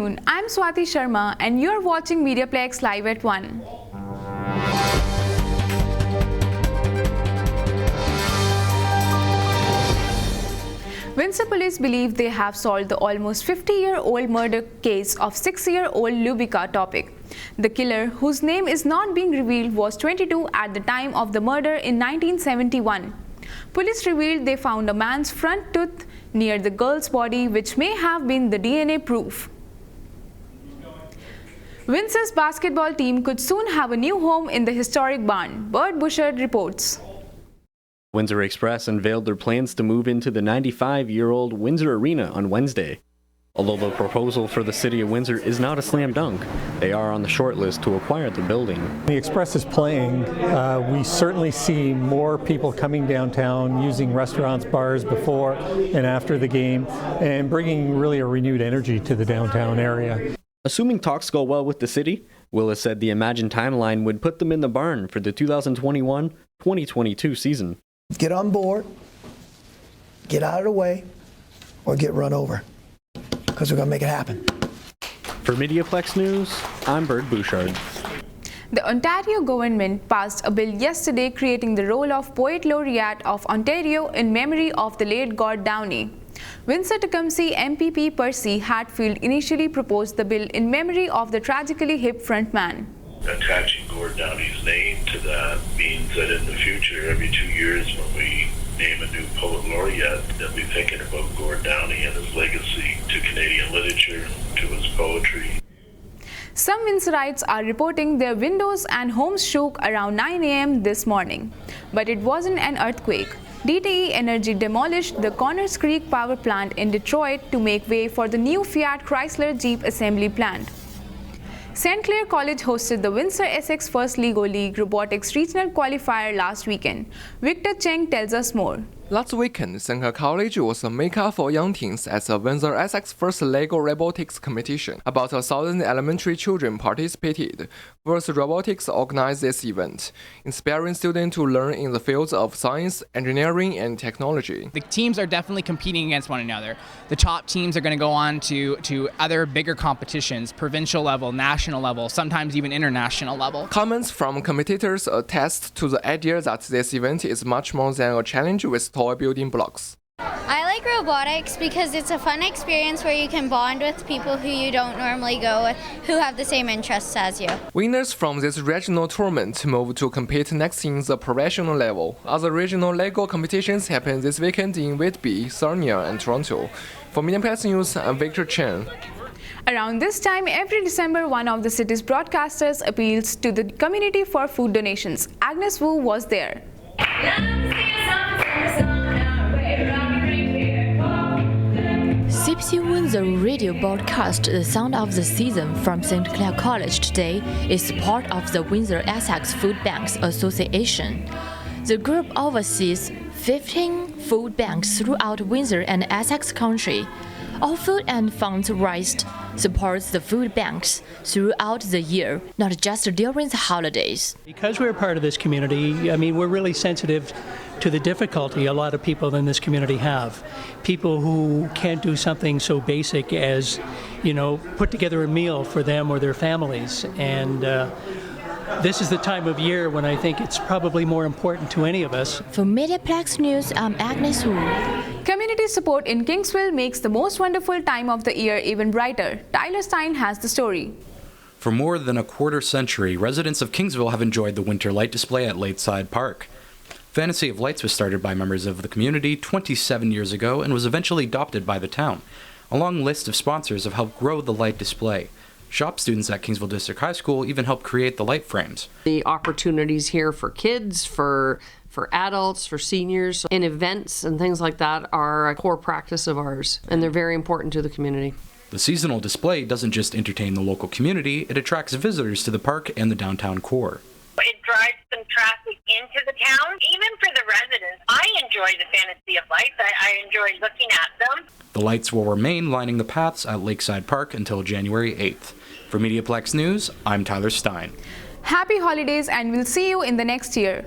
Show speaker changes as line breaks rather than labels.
I'm Swati Sharma and you're watching MediaPlex live at 1. Windsor police believe they have solved the almost 50-year-old murder case of 6-year-old Lubica Topic. The killer, whose name is not being revealed, was 22 at the time of the murder in 1971. Police revealed they found a man's front tooth near the girl's body, which may have been the DNA proof. Windsor's basketball team could soon have a new home in the historic barn, Bert Bouchard reports.
Windsor Express unveiled their plans to move into the 95-year-old Windsor Arena on Wednesday. Although the proposal for the city of Windsor is not a slam dunk, they are on the short list to acquire the building.
The Express is playing. We certainly see more people coming downtown, using restaurants, bars before and after the game, and bringing really a renewed energy to the downtown area.
Assuming talks go well with the city, Willis said the imagined timeline would put them in the barn for the 2021-2022 season.
Get on board, get out of the way, or get run over, because we're going to make it happen.
For MediaPlex News, I'm Bert Bouchard.
The Ontario government passed a bill yesterday creating the role of Poet Laureate of Ontario in memory of the late Gord Downie. Windsor-Tecumseh MPP Percy Hatfield initially proposed the bill in memory of the tragically hip frontman.
Attaching Gord Downie's name to that means that in the future, every 2 years when we name a new poet laureate, they'll be thinking about Gord Downie and his legacy to Canadian literature, to his poetry.
Some Windsorites are reporting their windows and homes shook around 9 a.m. this morning. But it wasn't an earthquake. DTE Energy demolished the Connors Creek power plant in Detroit to make way for the new Fiat Chrysler Jeep assembly plant. St. Clair College hosted the Windsor-Essex First Lego League Robotics Regional Qualifier last weekend. Victor Cheng tells us more.
Last weekend, St. Clair College was a maker for young teens at the Windsor-Essex First Lego Robotics competition. About 1,000 elementary children participated. First Robotics organized this event, inspiring students to learn in the fields of science, engineering, and technology.
The teams are definitely competing against one another. The top teams are going to go on to other bigger competitions, provincial level, national level, sometimes even international level.
Comments from competitors attest to the idea that this event is much more than a challenge with toy building blocks.
I like robotics because it's a fun experience where you can bond with people who you don't normally go with, who have the same interests as you.
Winners from this regional tournament move to compete next in the professional level. Other regional Lego competitions happen this weekend in Whitby, Sarnia, and Toronto. For MediaPlex News, I'm Victor Chen.
Around this time every December, one of the city's broadcasters appeals to the community for food donations. Agnes Wu was there.
CBC Windsor radio broadcast The Sound of the Season from St. Clair College today is part of the Windsor-Essex Food Banks Association. The group oversees 15 food banks throughout Windsor and Essex County. All food and funds raised supports the food banks throughout the year, not just during the holidays.
Because we're part of this community, we're really sensitive to the difficulty a lot of people in this community have. People who can't do something so basic as, put together a meal for them or their families. And this is the time of year when I think it's probably more important to any of us.
For MediaPlex News, I'm Agnes Wu.
Community support in Kingsville makes the most wonderful time of the year even brighter. Tyler Stein has the story.
For more than a quarter century, residents of Kingsville have enjoyed the winter light display at Lakeside Park. Fantasy of Lights was started by members of the community 27 years ago and was eventually adopted by the town. A long list of sponsors have helped grow the light display. Shop students at Kingsville District High School even helped create the light frames.
The opportunities here for kids, for adults, for seniors, and events and things like that are a core practice of ours, and they're very important to the community.
The seasonal display doesn't just entertain the local community, it attracts visitors to the park and the downtown core.
It drives some traffic into the town. Even for the residents, I enjoy the Fantasy of Lights. I enjoy looking at them.
The lights will remain lining the paths at Lakeside Park until January 8th. For MediaPlex News, I'm Tyler Stein.
Happy holidays and we'll see you in the next year.